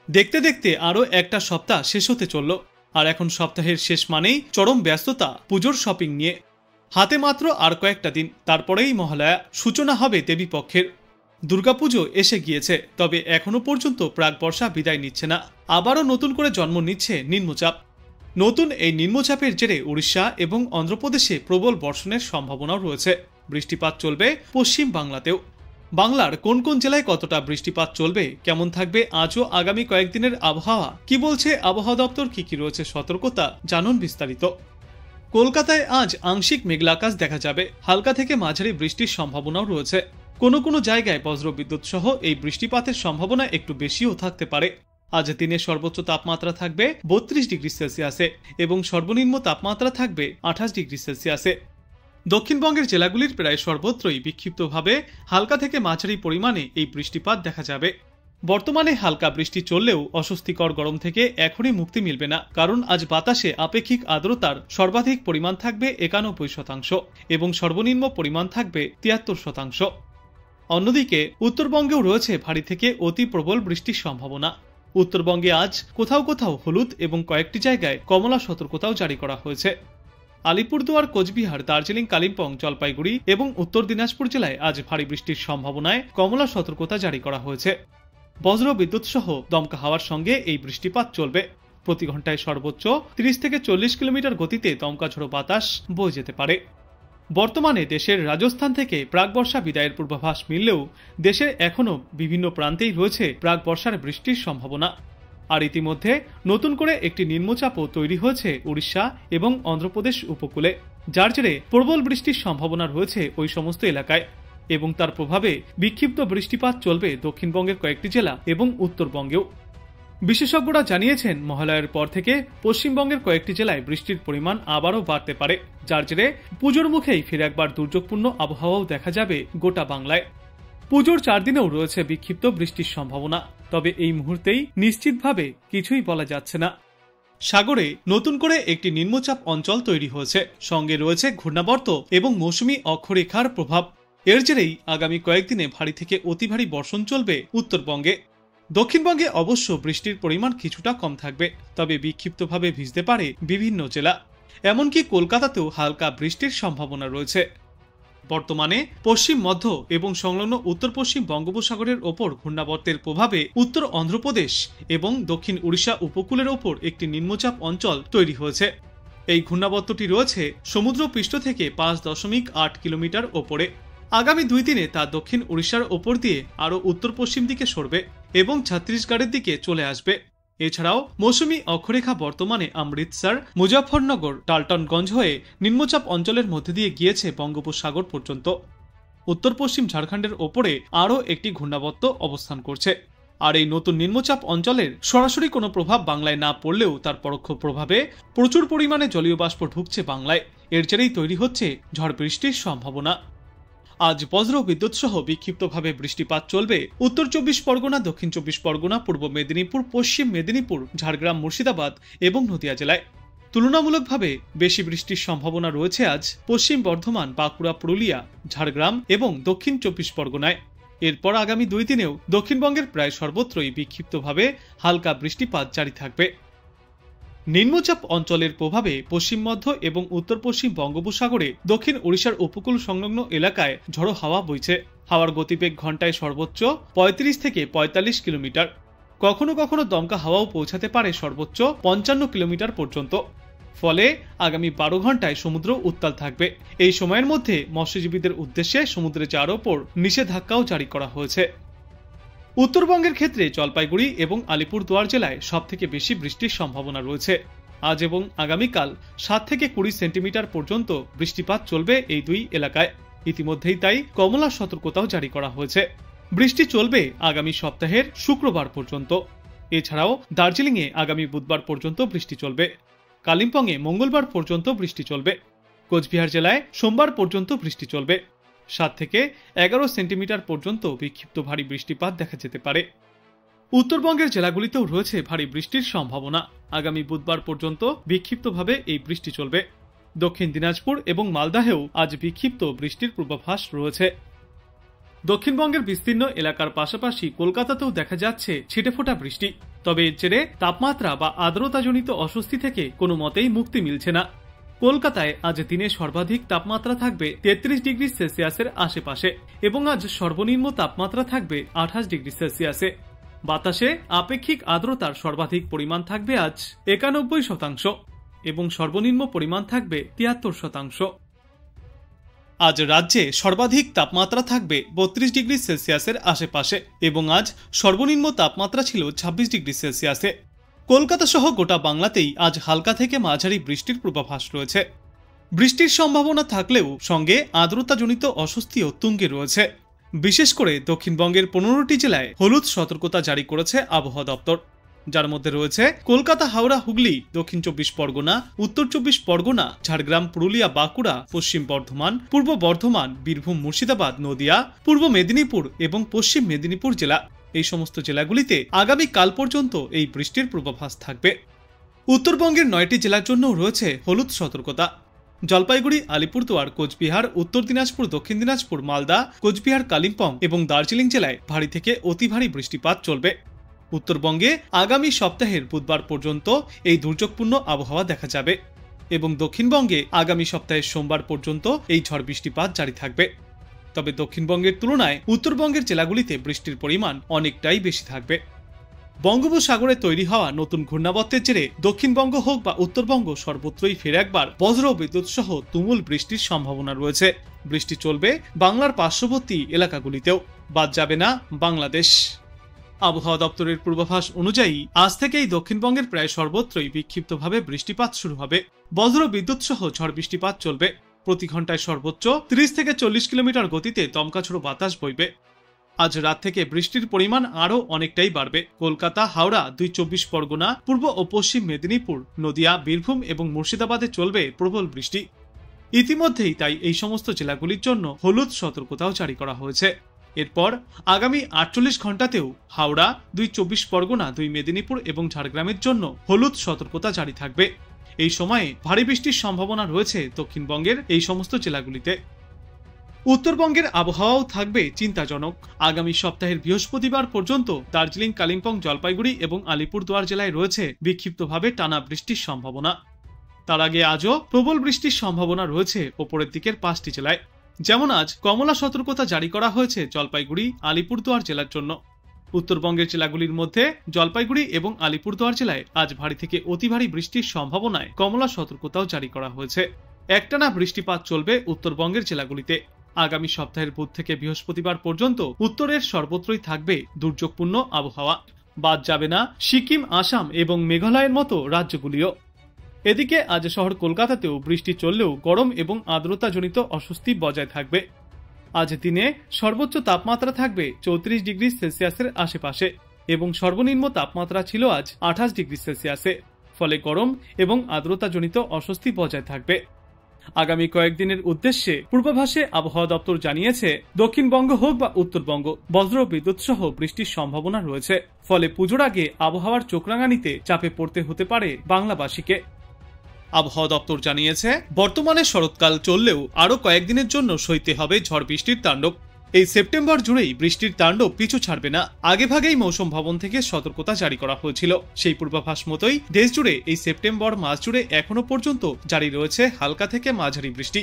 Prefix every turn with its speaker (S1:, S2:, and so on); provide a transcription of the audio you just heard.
S1: দেখতে দেখতে আরও একটা সপ্তাহ শেষ হতে চলল। আর এখন সপ্তাহের শেষ মানেই চরম ব্যস্ততা পুজোর শপিং নিয়ে। হাতে মাত্র আর কয়েকটা দিন, তারপরেই মহালয়া, সূচনা হবে দেবীপক্ষের। দুর্গাপুজো এসে গিয়েছে, তবে এখনো পর্যন্ত প্রাক বর্ষা বিদায় নিচ্ছে না। আবারও নতুন করে জন্ম নিচ্ছে নিম্নচাপ। নতুন এই নিম্নচাপের জেরে উড়িষ্যা এবং অন্ধ্রপ্রদেশে প্রবল বর্ষণের সম্ভাবনাও রয়েছে। বৃষ্টিপাত চলবে পশ্চিম বাংলাতেও। বাংলার কোন কোন জেলায় কতটা বৃষ্টিপাত চলবে, কেমন থাকবে আজও আগামী কয়েকদিনের আবহাওয়া, কি বলছে আবহাওয়া দপ্তর, কি কি রয়েছে সতর্কতা, জানুন বিস্তারিত। কলকাতায় আজ আংশিক মেঘলা আকাশ দেখা যাবে। হালকা থেকে মাঝারি বৃষ্টির সম্ভাবনাও রয়েছে। কোনো কোনো জায়গায় বজ্রবিদ্যুৎ সহ এই বৃষ্টিপাতের সম্ভাবনা একটু বেশিও থাকতে পারে। আজ দিনের সর্বোচ্চ তাপমাত্রা থাকবে 32 ডিগ্রি সেলসিয়াসে এবং সর্বনিম্ন তাপমাত্রা থাকবে 28 ডিগ্রি সেলসিয়াসে। দক্ষিণবঙ্গের জেলাগুলির প্রায় সর্বত্রই বিক্ষিপ্তভাবে হালকা থেকে মাঝারি পরিমাণে এই বৃষ্টিপাত দেখা যাবে। বর্তমানে হালকা বৃষ্টি চললেও অস্বস্তিকর গরম থেকে এখনই মুক্তি মিলবে না, কারণ আজ বাতাসে আপেক্ষিক আর্দ্রতার সর্বাধিক পরিমাণ থাকবে 91% এবং সর্বনিম্ন পরিমাণ থাকবে 73%। অন্যদিকে উত্তরবঙ্গেও রয়েছে ভারী থেকে অতি প্রবল বৃষ্টির সম্ভাবনা। উত্তরবঙ্গে আজ কোথাও কোথাও হলুদ এবং কয়েকটি জায়গায় কমলা সতর্কতাও জারি করা হয়েছে। আলিপুরদুয়ার, কোচবিহার, দার্জিলিং, কালিম্পং, জলপাইগুড়ি এবং উত্তর দিনাজপুর জেলায় আজ ভারী বৃষ্টির সম্ভাবনায় কমলা সতর্কতা জারি করা হয়েছে। বজ্র বিদ্যুৎ সহ দমকা হাওয়ার সঙ্গে এই বৃষ্টিপাত চলবে। প্রতি ঘন্টায় সর্বোচ্চ 30 থেকে 40 কিলোমিটার গতিতে দমকা ঝোড়ো বাতাস বয়ে যেতে পারে। বর্তমানে দেশের রাজস্থান থেকে প্রাক বর্ষা বিদায়ের পূর্বাভাস মিললেও দেশের এখনও বিভিন্ন প্রান্তেই রয়েছে প্রাক বর্ষার বৃষ্টির সম্ভাবনা। আর ইতিমধ্যে নতুন করে একটি নিম্নচাপও তৈরি হয়েছে উড়িষ্যা এবং অন্ধ্রপ্রদেশ উপকূলে, যার জেরে প্রবল বৃষ্টির সম্ভাবনা রয়েছে ওই সমস্ত এলাকায় এবং তার প্রভাবে বিক্ষিপ্ত বৃষ্টিপাত চলবে দক্ষিণবঙ্গের কয়েকটি জেলা এবং উত্তরবঙ্গেও। বিশেষজ্ঞরা জানিয়েছেন মহালয়ার পর থেকে পশ্চিমবঙ্গের কয়েকটি জেলায় বৃষ্টির পরিমাণ আবারও বাড়তে পারে, যার জেরে পুজোর মুখেই ফিরে একবার দুর্যোগপূর্ণ আবহাওয়াও দেখা যাবে গোটা বাংলায়। পুজোর 4 দিনেও রয়েছে বিক্ষিপ্ত বৃষ্টির সম্ভাবনা, তবে এই মুহূর্তেই নিশ্চিতভাবে কিছুই বলা যাচ্ছে না। সাগরে নতুন করে একটি নিম্নচাপ অঞ্চল তৈরি হয়েছে, সঙ্গে রয়েছে ঘূর্ণাবর্ত এবং মৌসুমী অক্ষরেখার প্রভাব। এর জেরেই আগামী কয়েকদিনে ভারী থেকে অতি ভারী বর্ষণ চলবে উত্তরবঙ্গে। দক্ষিণবঙ্গে অবশ্য বৃষ্টির পরিমাণ কিছুটা কম থাকবে, তবে বিক্ষিপ্তভাবে ভিজতে পারে বিভিন্ন জেলা। এমনকি কলকাতাতেও হালকা বৃষ্টির সম্ভাবনা রয়েছে। বর্তমানে পশ্চিম মধ্য এবং সংলগ্ন উত্তর পশ্চিম বঙ্গোপসাগরের ওপর ঘূর্ণাবর্তের প্রভাবে উত্তর অন্ধ্রপ্রদেশ এবং দক্ষিণ উড়িষ্যা উপকূলের ওপর একটি নিম্নচাপ অঞ্চল তৈরি হয়েছে। এই ঘূর্ণাবর্তটি রয়েছে সমুদ্রপৃষ্ঠ থেকে 5.8 কিলোমিটার ওপরে। আগামী 2 দিনে তা দক্ষিণ উড়িষ্যার ওপর দিয়ে আরও উত্তর পশ্চিম দিকে সরবে এবং ছত্তিশগড়ের দিকে চলে আসবে। এছাড়াও মৌসুমী অক্ষরেখা বর্তমানে অমৃতসর, মুজাফরনগর, ডাল্টনগঞ্জ হয়ে নিম্নচাপ অঞ্চলের মধ্যে দিয়ে গিয়েছে বঙ্গোপসাগর পর্যন্ত। উত্তর পশ্চিম ঝাড়খণ্ডের ওপরে আরও একটি ঘূর্ণাবর্ত অবস্থান করছে। আর এই নতুন নিম্নচাপ অঞ্চলের সরাসরি কোনো প্রভাব বাংলায় না পড়লেও তার পরোক্ষ প্রভাবে প্রচুর পরিমাণে জলীয় বাষ্প ঢুকছে বাংলায়। এর জেরেই তৈরি হচ্ছে ঝড় বৃষ্টির সম্ভাবনা। আজ বজ্র বিদ্যুৎ সহ বিক্ষিপ্তভাবে বৃষ্টিপাত চলবে উত্তর 24 পরগনা, দক্ষিণ 24 পরগনা, পূর্ব মেদিনীপুর, পশ্চিম মেদিনীপুর, ঝাড়গ্রাম, মুর্শিদাবাদ এবং নদিয়া জেলায়। তুলনামূলকভাবে বেশি বৃষ্টির সম্ভাবনা রয়েছে আজ পশ্চিম বর্ধমান, বাঁকুড়া, পুরুলিয়া, ঝাড়গ্রাম এবং দক্ষিণ 24 পরগনায়। এরপর আগামী 2 দিনেও দক্ষিণবঙ্গের প্রায় সর্বত্রই বিক্ষিপ্তভাবে হালকা বৃষ্টিপাত জারি থাকবে। নিম্নচাপ অঞ্চলের প্রভাবে পশ্চিম মধ্য এবং উত্তর পশ্চিম বঙ্গোপসাগরে দক্ষিণ ওড়িশার উপকূল সংলগ্ন এলাকায় ঝড়ো হাওয়া বইছে। হাওয়ার গতিবেগ ঘন্টায় সর্বোচ্চ 35 থেকে 45 কিলোমিটার। কখনো কখনো দমকা হাওয়াও পৌঁছাতে পারে সর্বোচ্চ 55 কিলোমিটার পর্যন্ত। ফলে আগামী 12 ঘন্টায় সমুদ্র উত্তাল থাকবে। এই সময়ের মধ্যে মৎস্যজীবীদের উদ্দেশ্যে সমুদ্রে যাওয়ার ওপর নিষেধাজ্ঞাও জারি করা হয়েছে। উত্তরবঙ্গের ক্ষেত্রে জলপাইগুড়ি এবং আলিপুরদুয়ার জেলায় সবথেকে বেশি বৃষ্টির সম্ভাবনা রয়েছে। আজ এবং আগামীকাল 7 থেকে 20 সেন্টিমিটার পর্যন্ত বৃষ্টিপাত চলবে এই 2 এলাকায়। ইতিমধ্যেই তাই কমলা সতর্কতাও জারি করা হয়েছে। বৃষ্টি চলবে আগামী সপ্তাহের শুক্রবার পর্যন্ত। এছাড়াও দার্জিলিংয়ে আগামী বুধবার পর্যন্ত বৃষ্টি চলবে। কালিম্পংয়ে মঙ্গলবার পর্যন্ত বৃষ্টি চলবে। কোচবিহার জেলায় সোমবার পর্যন্ত বৃষ্টি চলবে। 7 থেকে 11 সেন্টিমিটার পর্যন্ত বিক্ষিপ্ত ভারী বৃষ্টিপাত দেখা যেতে পারে। উত্তরবঙ্গের জেলাগুলিতেও রয়েছে ভারী বৃষ্টির সম্ভাবনা। আগামী বুধবার পর্যন্ত বিক্ষিপ্তভাবে এই বৃষ্টি চলবে। দক্ষিণ দিনাজপুর এবং মালদাহেও আজ বিক্ষিপ্ত বৃষ্টির পূর্বাভাস রয়েছে। দক্ষিণবঙ্গের বিস্তীর্ণ এলাকার পাশাপাশি কলকাতাতেও দেখা যাচ্ছে ছিটেফোঁটা বৃষ্টি। তবে এর জেরে তাপমাত্রা বা আর্দ্রতাজনিত অস্বস্তি থেকে কোনো মতেই মুক্তি মিলছে না। কলকাতায় আজ দিনে সর্বাধিক তাপমাত্রা থাকবে 33 ডিগ্রি সেলসিয়াসের আশেপাশে এবং আজ সর্বনিম্ন তাপমাত্রা থাকবে 28 ডিগ্রি সেলসিয়াসে। বাতাসে আপেক্ষিক আর্দ্রতার সর্বাধিক পরিমাণ থাকবে আজ 91% এবং সর্বনিম্ন পরিমাণ থাকবে 73%। আজ রাজ্যে সর্বাধিক তাপমাত্রা থাকবে 32 ডিগ্রি সেলসিয়াসের আশেপাশে এবং আজ সর্বনিম্ন তাপমাত্রা ছিল 26 ডিগ্রি সেলসিয়াসে। কলকাতা সহ গোটা বাংলাতেই আজ হালকা থেকে মাঝারি বৃষ্টির পূর্বাভাস রয়েছে। বৃষ্টির সম্ভাবনা থাকলেও সঙ্গে আর্দ্রতাজনিত অস্বস্তিও তুঙ্গে রয়েছে। বিশেষ করে দক্ষিণবঙ্গের 15টি জেলায় হলুদ সতর্কতা জারি করেছে আবহাওয়া দপ্তর, যার মধ্যে রয়েছে কলকাতা, হাওড়া, হুগলি, দক্ষিণ 24 পরগনা, উত্তর 24 পরগনা, ঝাড়গ্রাম, পুরুলিয়া, বাঁকুড়া, পশ্চিম বর্ধমান, পূর্ব বর্ধমান, বীরভূম, মুর্শিদাবাদ, নদিয়া, পূর্ব মেদিনীপুর এবং পশ্চিম মেদিনীপুর জেলা। এই সমস্ত জেলাগুলিতে আগামী কাল পর্যন্ত এই বৃষ্টির পূর্বাভাস থাকবে। উত্তরবঙ্গের 9টি জেলার জন্য রয়েছে হলুদ সতর্কতা। জলপাইগুড়ি, আলিপুরদুয়ার, কোচবিহার, উত্তর দিনাজপুর, দক্ষিণ দিনাজপুর, মালদা, কোচবিহার, কালিম্পং এবং দার্জিলিং জেলায় ভারী থেকে অতি ভারী বৃষ্টিপাত চলবে। উত্তরবঙ্গে আগামী সপ্তাহের বুধবার পর্যন্ত এই দুর্যোগপূর্ণ আবহাওয়া দেখা যাবে এবং দক্ষিণবঙ্গে আগামী সপ্তাহের সোমবার পর্যন্ত এই ঝড় বৃষ্টিপাত জারি থাকবে। তবে দক্ষিণবঙ্গের তুলনায় উত্তরবঙ্গের জেলাগুলিতে বৃষ্টির পরিমাণ অনেকটাই বেশি থাকবে। বঙ্গোপসাগরে তৈরি হওয়া নতুন ঘূর্ণাবর্তের জেরে দক্ষিণবঙ্গ হোক বা উত্তরবঙ্গ সর্বত্রই ফের একবার বজ্র বিদ্যুৎ সহ তুমুল বৃষ্টির সম্ভাবনা রয়েছে। বৃষ্টি চলবে বাংলার পার্শ্ববর্তী এলাকাগুলিতেও, বাদ যাবে না বাংলাদেশ। আবহাওয়া দপ্তরের পূর্বাভাস অনুযায়ী আজ থেকেই দক্ষিণবঙ্গের প্রায় সর্বত্রই বিক্ষিপ্তভাবে বৃষ্টিপাত শুরু হবে। বজ্র বিদ্যুৎ সহ ঝড় বৃষ্টিপাত চলবে। প্রতি ঘন্টায় সর্বোচ্চ 30 থেকে 40 কিলোমিটার গতিতে দমকাঝোড়ো বাতাস বইবে। আজ রাত থেকে বৃষ্টির পরিমাণ আরও অনেকটাই বাড়বে। কলকাতা, হাওড়া, 24 পরগনা, পূর্ব ও পশ্চিম মেদিনীপুর, নদিয়া, বীরভূম এবং মুর্শিদাবাদে চলবে প্রবল বৃষ্টি। ইতিমধ্যেই তাই এই সমস্ত জেলাগুলির জন্য হলুদ সতর্কতাও জারি করা হয়েছে। এরপর আগামী 48 ঘন্টাতেও হাওড়া, 24 পরগনা, 2 মেদিনীপুর এবং ঝাড়গ্রামের জন্য হলুদ সতর্কতা জারি থাকবে। এই সময়ে ভারী বৃষ্টির সম্ভাবনা রয়েছে দক্ষিণবঙ্গের এই সমস্ত জেলাগুলিতে। উত্তরবঙ্গের আবহাওয়াও থাকবে চিন্তাজনক। আগামী সপ্তাহের বৃহস্পতিবার পর্যন্ত দার্জিলিং, কালিম্পং, জলপাইগুড়ি এবং আলিপুরদুয়ার জেলায় রয়েছে বিক্ষিপ্তভাবে টানা বৃষ্টির সম্ভাবনা। তার আগে আজও প্রবল বৃষ্টির সম্ভাবনা রয়েছে ওপরের দিকের 5টি জেলায়। যেমন আজ কমলা সতর্কতা জারি করা হয়েছে জলপাইগুড়ি, আলিপুরদুয়ার জেলার জন্য। উত্তরবঙ্গের জেলাগুলির মধ্যে জলপাইগুড়ি এবং আলিপুরদুয়ার জেলায় আজ ভারী থেকে অতি ভারী বৃষ্টির সম্ভাবনায় কমলা সতর্কতাও জারি করা হয়েছে। একটানা বৃষ্টিপাত চলবে উত্তরবঙ্গের জেলাগুলিতে। আগামী সপ্তাহের বুধ থেকে বৃহস্পতিবার পর্যন্ত উত্তরের সর্বত্রই থাকবে দুর্যোগপূর্ণ আবহাওয়া। বাদ যাবে না সিকিম, আসাম এবং মেঘালয়ের মতো রাজ্যগুলিও। এদিকে আজ শহর কলকাতাতেও বৃষ্টি চললেও গরম এবং আর্দ্রতাজনিত অস্বস্তি বজায় থাকবে। আজ দিনে সর্বোচ্চ তাপমাত্রা থাকবে 34 ডিগ্রি সেলসিয়াসের আশেপাশে এবং সর্বনিম্ন তাপমাত্রা ছিল আজ 28 ডিগ্রি সেলসিয়াসে। ফলে গরম এবং আর্দ্রতাজনিত অস্বস্তি বজায় থাকবে। আগামী কয়েকদিনের উদ্দেশ্যে পূর্বাভাসে আবহাওয়া দপ্তর জানিয়েছে, দক্ষিণবঙ্গ হোক বা উত্তরবঙ্গ বজ্র বিদ্যুৎ সহ বৃষ্টির সম্ভাবনা রয়েছে। ফলে পুজোর আগে আবহাওয়ার চোখরাঙানিতে চাপে পড়তে হতে পারে বাংলাবাসীকে। আবহাওয়া দপ্তর জানিয়েছে, বর্তমানে শরৎকাল চললেও আরও কয়েকদিনের জন্য সইতে হবে ঝড় বৃষ্টির তাণ্ডব। এই সেপ্টেম্বর জুড়েই বৃষ্টির তাণ্ডব পিছু ছাড়বে না। আগেভাগেই মৌসুম ভবন থেকে সতর্কতা জারি করা হয়েছিল। সেই পূর্বাভাস মতোই দেশ জুড়ে এই সেপ্টেম্বর মাস জুড়ে এখনো পর্যন্ত জারি রয়েছে হালকা থেকে মাঝারি বৃষ্টি।